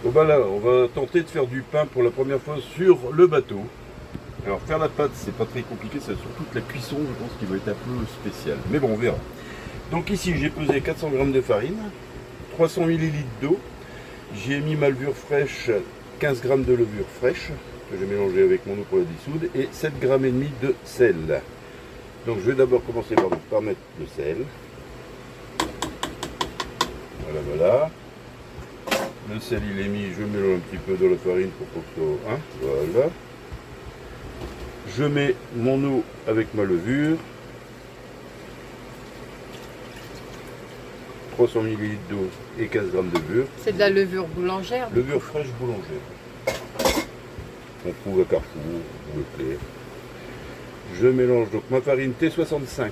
Bon bah là, on va tenter de faire du pain pour la première fois sur le bateau. Alors faire la pâte, c'est pas très compliqué, c'est surtout la cuisson, je pense, qui va être un peu spéciale. Mais bon, on verra. Donc ici, j'ai pesé 400 g de farine, 300 ml d'eau. J'ai mis ma levure fraîche, 15 g de levure fraîche, que j'ai mélangé avec mon eau pour la dissoudre, et 7,5 g de sel. Donc je vais d'abord commencer par mettre le sel. Voilà, voilà. Le sel il est mis, je mélange un petit peu dans la farine pour que ça... Hein, voilà. Je mets mon eau avec ma levure. 300 ml d'eau et 15 g de levure. C'est de la levure boulangère? Levure fraîche boulangère. On trouve à Carrefour ou Leclerc. Je mélange donc ma farine T65.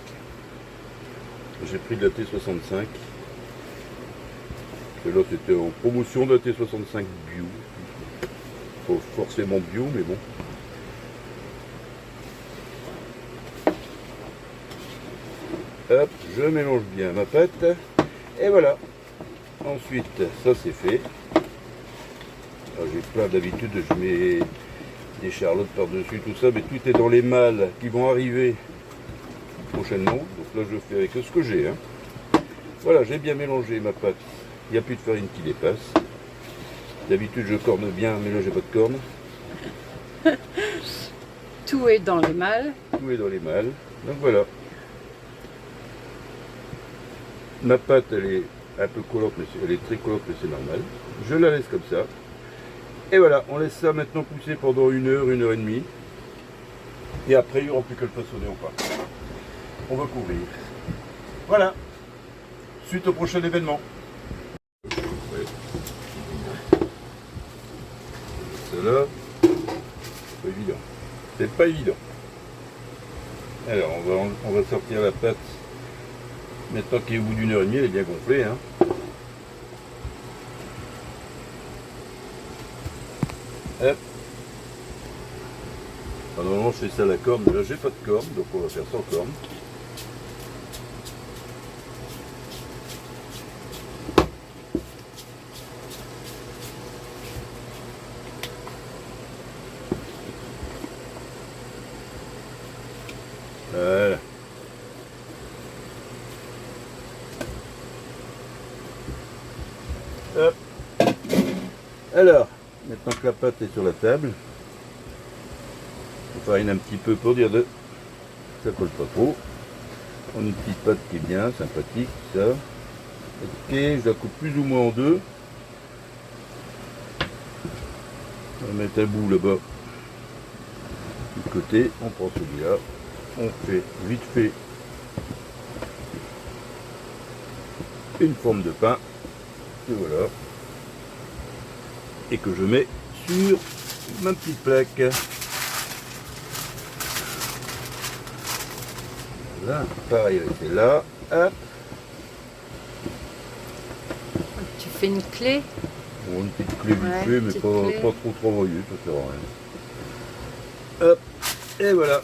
J'ai pris de la T65. Et là c'était en promotion de la T65 bio. Pas forcément bio, mais bon. Hop, je mélange bien ma pâte. Et voilà. Ensuite, ça c'est fait. J'ai plein d'habitude, je mets des charlottes par-dessus, tout ça, mais tout est dans les malles qui vont arriver prochainement. Donc là, je fais avec ce que j'ai. Hein. Voilà, j'ai bien mélangé ma pâte. Il n'y a plus de farine qui dépasse. D'habitude, je corne bien, mais là, j'ai pas de corne. Tout est dans les malles. Tout est dans les malles. Donc voilà. Ma pâte, elle est un peu collante, mais elle est très collante, mais c'est normal. Je la laisse comme ça. Et voilà, on laisse ça maintenant pousser pendant 1 heure, 1 heure et demie. Et après, il n'y aura plus que le façonner au pain. On va couvrir. Voilà. Suite au prochain événement. Cela, c'est pas évident. C'est pas évident. Alors, on va sortir la pâte. Maintenant qu'elle est au bout d'1 heure et demie, elle est bien gonflée. Hein. Hop. Alors, normalement, je fais ça à la corne, mais là, j'ai pas de corne, donc on va faire sans corne. Voilà. Hop. Alors, maintenant que la pâte est sur la table, on farine un petit peu pour dire de ça colle pas trop. On a une petite pâte qui est bien, sympathique, ça. Ok, je la coupe plus ou moins en deux. On va mettre un bout là-bas. Du côté, on prend celui-là. On fait vite fait une forme de pain. Et voilà. Et que je mets sur ma petite plaque. Voilà, pareil avec celle-là. Hop. Tu fais une clé? Bon, une petite clé vite Ouais, fait, mais pas trop travaillée, ça sert à rien. Hop, et voilà.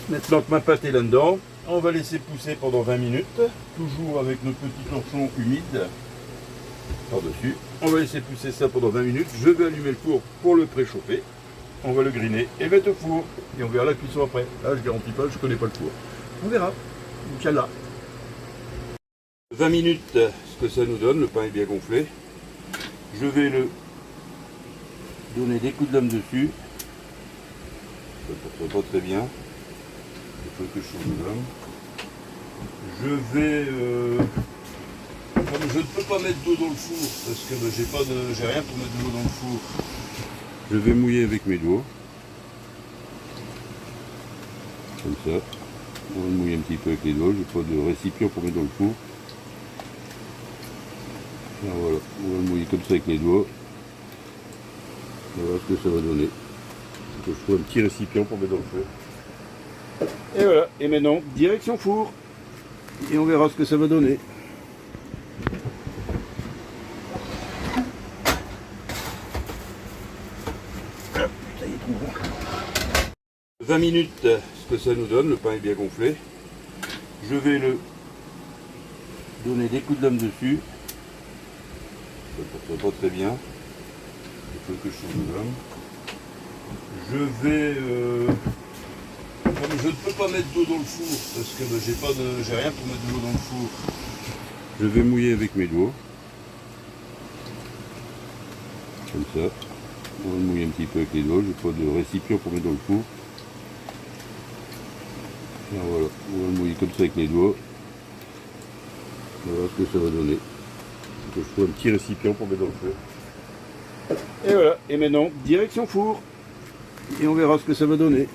Maintenant que ma pâte est là-dedans, on va laisser pousser pendant 20 minutes, toujours avec notre petit torchon humide par-dessus. On va laisser pousser ça pendant 20 minutes. Je vais allumer le four pour le préchauffer. On va le griller et mettre au four. Et on verra la cuisson après. Là, je garantis pas, je connais pas le four. On verra. Inch'Allah. 20 minutes, ce que ça nous donne. Le pain est bien gonflé. Je vais le donner des coups de lame dessus. Ça ne porte pas très bien. Il faut que je change de lame. Je vais... comme je ne peux pas mettre d'eau dans le four, parce que j'ai rien pour mettre de l'eau dans le four, je vais mouiller avec mes doigts. Comme ça. On va le mouiller un petit peu avec les doigts. J'ai pas de récipient pour mettre dans le four. Alors voilà, on va le mouiller comme ça avec les doigts. On va voir ce que ça va donner. Il faut que je trouve un petit récipient pour mettre dans le four. Et voilà, et maintenant, direction four. Et on verra ce que ça va donner. 20 minutes, ce que ça nous donne, le pain est bien gonflé. Je vais le donner des coups de lame dessus. Ça porte pas très bien. Il faut que je change de lame. Je vais, comme je ne peux pas mettre d'eau dans le four, parce que j'ai rien pour mettre de l'eau dans le four, je vais mouiller avec mes doigts. Comme ça. On va le mouiller un petit peu avec les doigts. J'ai pas de récipient pour mettre dans le four. Alors voilà, on va le mouiller comme ça avec les doigts. On va voir ce que ça va donner. Il faut que je trouve un petit récipient pour mettre dans le four. Et voilà, et maintenant, direction four. Et on verra ce que ça va donner.